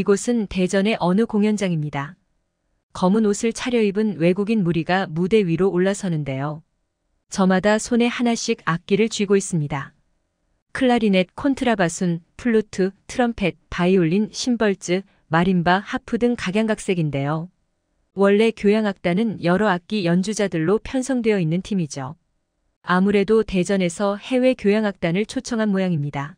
이곳은 대전의 어느 공연장입니다. 검은 옷을 차려입은 외국인 무리가 무대 위로 올라서는데요. 저마다 손에 하나씩 악기를 쥐고 있습니다. 클라리넷, 콘트라바순, 플루트, 트럼펫, 바이올린, 심벌즈, 마림바, 하프 등 각양각색인데요. 원래 교향악단은 여러 악기 연주자들로 편성되어 있는 팀이죠. 아무래도 대전에서 해외 교향악단을 초청한 모양입니다.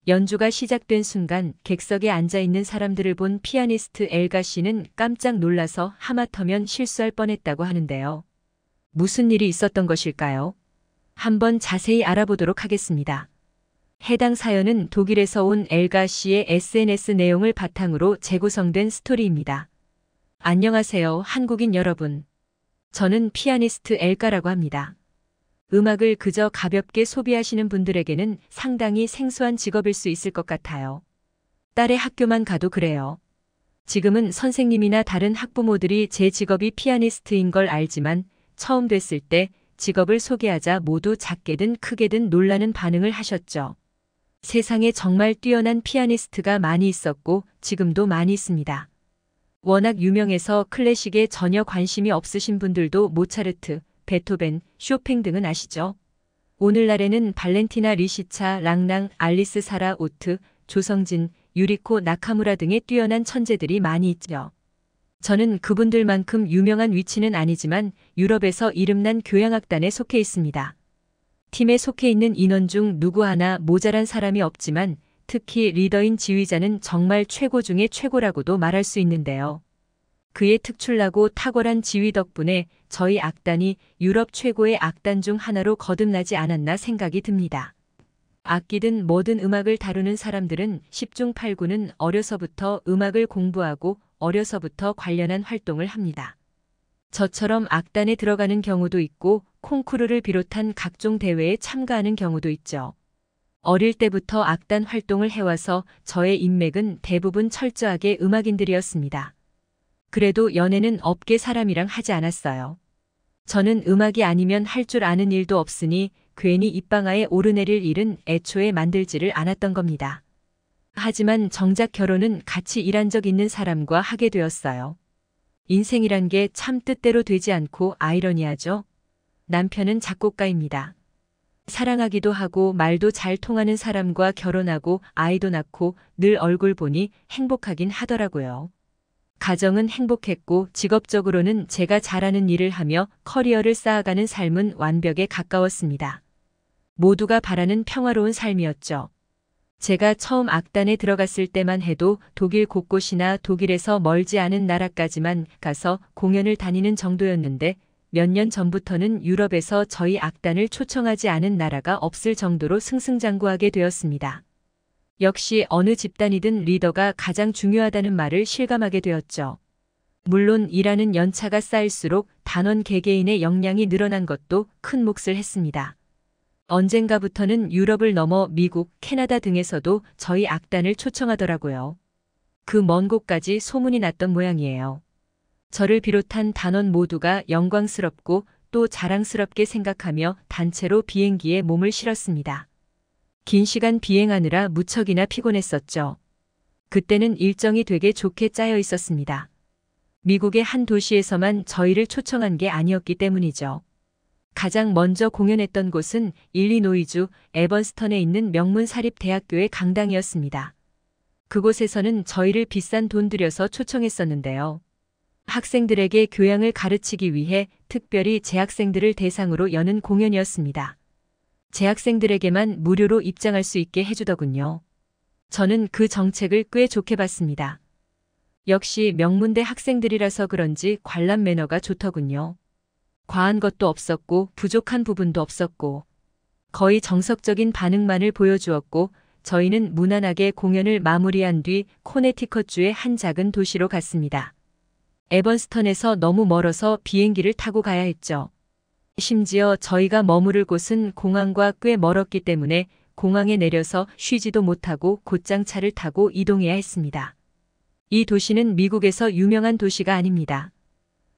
연주가 시작된 순간 객석에 앉아있는 사람들을 본 피아니스트 엘가 씨는 깜짝 놀라서 하마터면 실수할 뻔했다고 하는데요. 무슨 일이 있었던 것일까요? 한번 자세히 알아보도록 하겠습니다. 해당 사연은 독일에서 온 엘가 씨의 SNS 내용을 바탕으로 재구성된 스토리입니다. 안녕하세요, 한국인 여러분. 저는 피아니스트 엘가라고 합니다. 음악을 그저 가볍게 소비하시는 분들에게는 상당히 생소한 직업일 수 있을 것 같아요. 딸의 학교만 가도 그래요. 지금은 선생님이나 다른 학부모들이 제 직업이 피아니스트인 걸 알지만 처음 됐을 때 직업을 소개하자 모두 작게든 크게든 놀라는 반응을 하셨죠. 세상에 정말 뛰어난 피아니스트가 많이 있었고 지금도 많이 있습니다. 워낙 유명해서 클래식에 전혀 관심이 없으신 분들도 모차르트, 베토벤, 쇼팽 등은 아시죠? 오늘날에는 발렌티나 리시차, 랑랑, 알리스 사라 오트, 조성진, 유리코 나카무라 등의 뛰어난 천재들이 많이 있죠. 저는 그분들만큼 유명한 위치는 아니지만 유럽에서 이름난 교향악단에 속해 있습니다. 팀에 속해 있는 인원 중 누구 하나 모자란 사람이 없지만 특히 리더인 지휘자는 정말 최고 중에 최고라고도 말할 수 있는데요. 그의 특출나고 탁월한 지휘 덕분에 저희 악단이 유럽 최고의 악단 중 하나로 거듭나지 않았나 생각이 듭니다. 악기든 뭐든 음악을 다루는 사람들은 10중 8구는 어려서부터 음악을 공부하고 어려서부터 관련한 활동을 합니다. 저처럼 악단에 들어가는 경우도 있고 콩쿠르를 비롯한 각종 대회에 참가하는 경우도 있죠. 어릴 때부터 악단 활동을 해와서 저의 인맥은 대부분 철저하게 음악인들이었습니다. 그래도 연애는 업계 사람이랑 하지 않았어요. 저는 음악이 아니면 할 줄 아는 일도 없으니 괜히 입방아에 오르내릴 일은 애초에 만들지를 않았던 겁니다. 하지만 정작 결혼은 같이 일한 적 있는 사람과 하게 되었어요. 인생이란 게 참 뜻대로 되지 않고 아이러니하죠. 남편은 작곡가입니다. 사랑하기도 하고 말도 잘 통하는 사람과 결혼하고 아이도 낳고 늘 얼굴 보니 행복하긴 하더라고요. 가정은 행복했고 직업적으로는 제가 잘하는 일을 하며 커리어를 쌓아가는 삶은 완벽에 가까웠습니다. 모두가 바라는 평화로운 삶이었죠. 제가 처음 악단에 들어갔을 때만 해도 독일 곳곳이나 독일에서 멀지 않은 나라까지만 가서 공연을 다니는 정도였는데 몇 년 전부터는 유럽에서 저희 악단을 초청하지 않은 나라가 없을 정도로 승승장구하게 되었습니다. 역시 어느 집단이든 리더가 가장 중요하다는 말을 실감하게 되었죠. 물론 일하는 연차가 쌓일수록 단원 개개인의 역량이 늘어난 것도 큰 몫을 했습니다. 언젠가부터는 유럽을 넘어 미국, 캐나다 등에서도 저희 악단을 초청하더라고요. 그 먼 곳까지 소문이 났던 모양이에요. 저를 비롯한 단원 모두가 영광스럽고 또 자랑스럽게 생각하며 단체로 비행기에 몸을 실었습니다. 긴 시간 비행하느라 무척이나 피곤했었죠. 그때는 일정이 되게 좋게 짜여 있었습니다. 미국의 한 도시에서만 저희를 초청한 게 아니었기 때문이죠. 가장 먼저 공연했던 곳은 일리노이주 에번스턴에 있는 명문 사립대학교의 강당이었습니다. 그곳에서는 저희를 비싼 돈 들여서 초청했었는데요. 학생들에게 교양을 가르치기 위해 특별히 재학생들을 대상으로 여는 공연이었습니다. 재학생들에게만 무료로 입장할 수 있게 해주더군요. 저는 그 정책을 꽤 좋게 봤습니다. 역시 명문대 학생들이라서 그런지 관람 매너가 좋더군요. 과한 것도 없었고 부족한 부분도 없었고 거의 정석적인 반응만을 보여주었고 저희는 무난하게 공연을 마무리한 뒤 코네티컷주의 한 작은 도시로 갔습니다. 에번스턴에서 너무 멀어서 비행기를 타고 가야 했죠. 심지어 저희가 머무를 곳은 공항과 꽤 멀었기 때문에 공항에 내려서 쉬지도 못하고 곧장 차를 타고 이동해야 했습니다. 이 도시는 미국에서 유명한 도시가 아닙니다.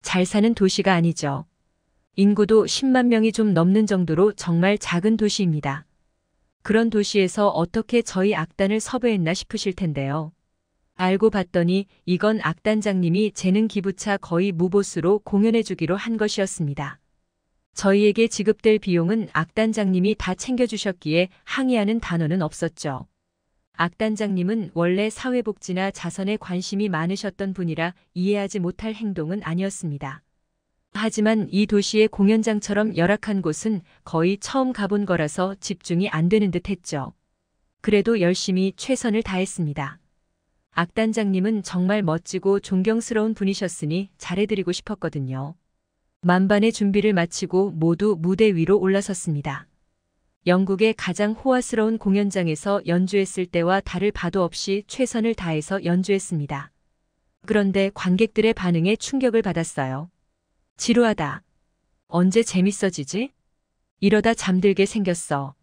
잘 사는 도시가 아니죠. 인구도 10만 명이 좀 넘는 정도로 정말 작은 도시입니다. 그런 도시에서 어떻게 저희 악단을 섭외했나 싶으실 텐데요. 알고 봤더니 이건 악단장님이 재능 기부차 거의 무보수로 공연해주기로 한 것이었습니다. 저희에게 지급될 비용은 악단장님이 다 챙겨주셨기에 항의하는 단어는 없었죠. 악단장님은 원래 사회복지나 자선에 관심이 많으셨던 분이라 이해하지 못할 행동은 아니었습니다. 하지만 이 도시의 공연장처럼 열악한 곳은 거의 처음 가본 거라서 집중이 안 되는 듯 했죠. 그래도 열심히 최선을 다했습니다. 악단장님은 정말 멋지고 존경스러운 분이셨으니 잘해드리고 싶었거든요. 만반의 준비를 마치고 모두 무대 위로 올라섰습니다. 영국의 가장 호화스러운 공연장에서 연주했을 때와 다를 바도 없이 최선을 다해서 연주했습니다. 그런데 관객들의 반응에 충격을 받았어요. 지루하다. 언제 재밌어지지? 이러다 잠들게 생겼어.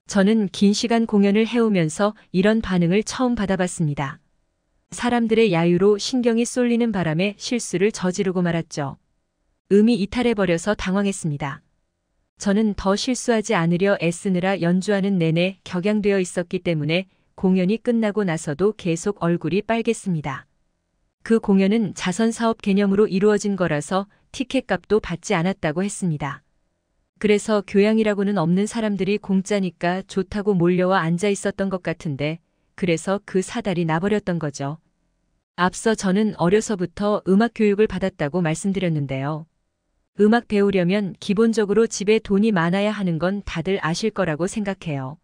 저는 긴 시간 공연을 해오면서 이런 반응을 처음 받아봤습니다. 사람들의 야유로 신경이 쏠리는 바람에 실수를 저지르고 말았죠. 음이 이탈해버려서 당황했습니다. 저는 더 실수하지 않으려 애쓰느라 연주하는 내내 격양되어 있었기 때문에 공연이 끝나고 나서도 계속 얼굴이 빨갰습니다. 그 공연은 자선사업 개념으로 이루어진 거라서 티켓값도 받지 않았다고 했습니다. 그래서 교양이라고는 없는 사람들이 공짜니까 좋다고 몰려와 앉아 있었던 것 같은데 그래서 그 사달이 나버렸던 거죠. 앞서 저는 어려서부터 음악 교육을 받았다고 말씀드렸는데요. 음악 배우려면 기본적으로 집에 돈이 많아야 하는 건 다들 아실 거라고 생각해요.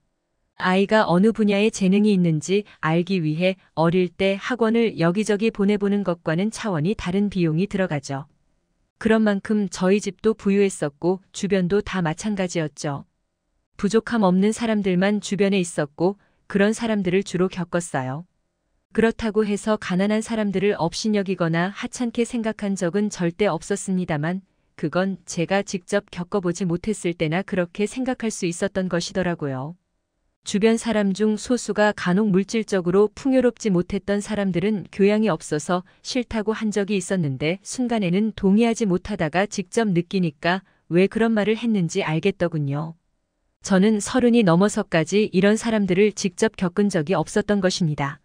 아이가 어느 분야에 재능이 있는지 알기 위해 어릴 때 학원을 여기저기 보내보는 것과는 차원이 다른 비용이 들어가죠. 그런 만큼 저희 집도 부유했었고 주변도 다 마찬가지였죠. 부족함 없는 사람들만 주변에 있었고 그런 사람들을 주로 겪었어요. 그렇다고 해서 가난한 사람들을 업신여기거나 하찮게 생각한 적은 절대 없었습니다만 그건 제가 직접 겪어보지 못했을 때나 그렇게 생각할 수 있었던 것이더라고요. 주변 사람 중 소수가 간혹 물질적으로 풍요롭지 못했던 사람들은 교양이 없어서 싫다고 한 적이 있었는데 순간에는 동의하지 못하다가 직접 느끼니까 왜 그런 말을 했는지 알겠더군요. 저는 30이 넘어서까지 이런 사람들을 직접 겪은 적이 없었던 것입니다.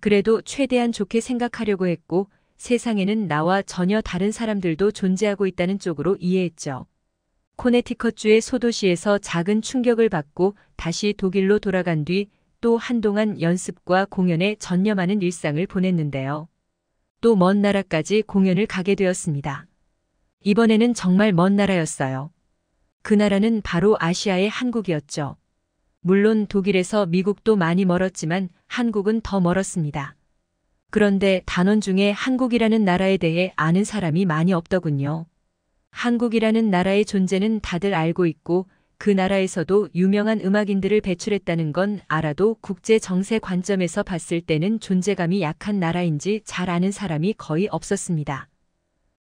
그래도 최대한 좋게 생각하려고 했고 세상에는 나와 전혀 다른 사람들도 존재하고 있다는 쪽으로 이해했죠. 코네티컷주의 소도시에서 작은 충격을 받고 다시 독일로 돌아간 뒤 또 한동안 연습과 공연에 전념하는 일상을 보냈는데요. 또 먼 나라까지 공연을 가게 되었습니다. 이번에는 정말 먼 나라였어요. 그 나라는 바로 아시아의 한국이었죠. 물론 독일에서 미국도 많이 멀었지만 한국은 더 멀었습니다. 그런데 단원 중에 한국이라는 나라에 대해 아는 사람이 많이 없더군요. 한국이라는 나라의 존재는 다들 알고 있고 그 나라에서도 유명한 음악인들을 배출했다는 건 알아도 국제 정세 관점에서 봤을 때는 존재감이 약한 나라인지 잘 아는 사람이 거의 없었습니다.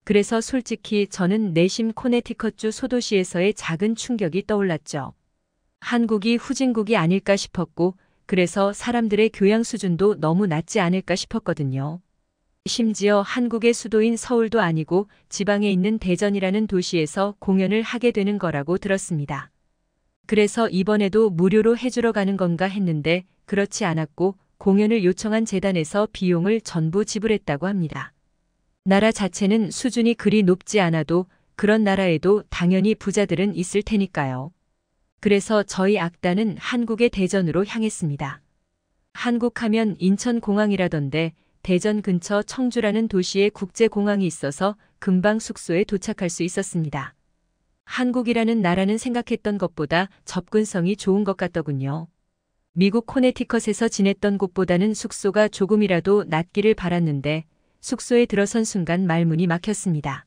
그래서 솔직히 저는 내심 코네티컷주 소도시에서의 작은 충격이 떠올랐죠. 한국이 후진국이 아닐까 싶었고 그래서 사람들의 교양 수준도 너무 낮지 않을까 싶었거든요. 심지어 한국의 수도인 서울도 아니고 지방에 있는 대전이라는 도시에서 공연을 하게 되는 거라고 들었습니다. 그래서 이번에도 무료로 해주러 가는 건가 했는데 그렇지 않았고 공연을 요청한 재단에서 비용을 전부 지불했다고 합니다. 나라 자체는 수준이 그리 높지 않아도 그런 나라에도 당연히 부자들은 있을 테니까요. 그래서 저희 악단은 한국의 대전으로 향했습니다. 한국하면 인천공항이라던데 대전 근처 청주라는 도시에 국제공항이 있어서 금방 숙소에 도착할 수 있었습니다. 한국이라는 나라는 생각했던 것보다 접근성이 좋은 것 같더군요. 미국 코네티컷에서 지냈던 곳보다는 숙소가 조금이라도 낫기를 바랐는데 숙소에 들어선 순간 말문이 막혔습니다.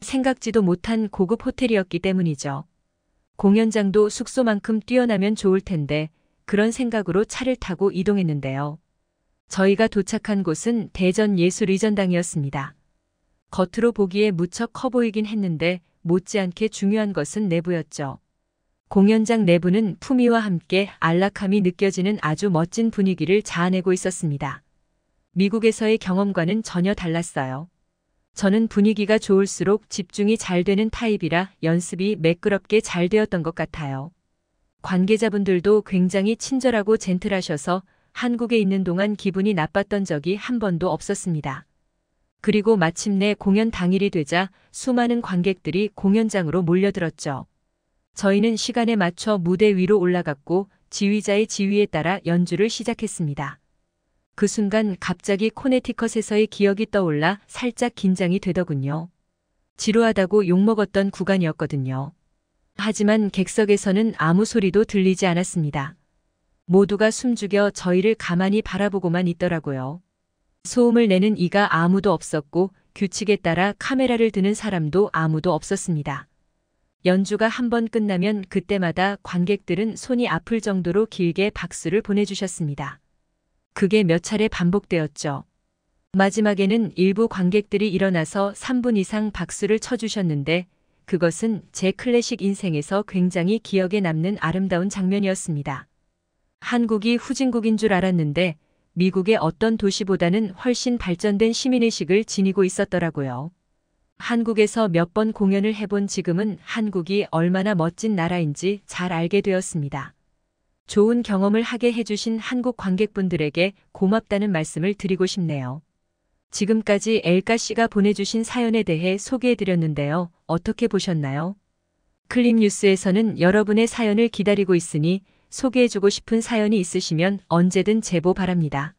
생각지도 못한 고급 호텔이었기 때문이죠. 공연장도 숙소만큼 뛰어나면 좋을 텐데 그런 생각으로 차를 타고 이동했는데요. 저희가 도착한 곳은 대전예술의전당이었습니다. 겉으로 보기에 무척 커 보이긴 했는데 못지않게 중요한 것은 내부였죠. 공연장 내부는 품위와 함께 안락함이 느껴지는 아주 멋진 분위기를 자아내고 있었습니다. 미국에서의 경험과는 전혀 달랐어요. 저는 분위기가 좋을수록 집중이 잘 되는 타입이라 연습이 매끄럽게 잘 되었던 것 같아요. 관계자분들도 굉장히 친절하고 젠틀하셔서 한국에 있는 동안 기분이 나빴던 적이 한 번도 없었습니다. 그리고 마침내 공연 당일이 되자 수많은 관객들이 공연장으로 몰려들었죠. 저희는 시간에 맞춰 무대 위로 올라갔고 지휘자의 지휘에 따라 연주를 시작했습니다. 그 순간 갑자기 코네티컷에서의 기억이 떠올라 살짝 긴장이 되더군요. 지루하다고 욕먹었던 구간이었거든요. 하지만 객석에서는 아무 소리도 들리지 않았습니다. 모두가 숨죽여 저희를 가만히 바라보고만 있더라고요. 소음을 내는 이가 아무도 없었고 규칙에 따라 카메라를 드는 사람도 아무도 없었습니다. 연주가 한 번 끝나면 그때마다 관객들은 손이 아플 정도로 길게 박수를 보내주셨습니다. 그게 몇 차례 반복되었죠. 마지막에는 일부 관객들이 일어나서 3분 이상 박수를 쳐주셨는데 그것은 제 클래식 인생에서 굉장히 기억에 남는 아름다운 장면이었습니다. 한국이 후진국인 줄 알았는데 미국의 어떤 도시보다는 훨씬 발전된 시민의식을 지니고 있었더라고요. 한국에서 몇 번 공연을 해본 지금은 한국이 얼마나 멋진 나라인지 잘 알게 되었습니다. 좋은 경험을 하게 해주신 한국 관객분들에게 고맙다는 말씀을 드리고 싶네요. 지금까지 엘까 씨가 보내주신 사연에 대해 소개해드렸는데요. 어떻게 보셨나요? 클립뉴스에서는 여러분의 사연을 기다리고 있으니 소개해주고 싶은 사연이 있으시면 언제든 제보 바랍니다.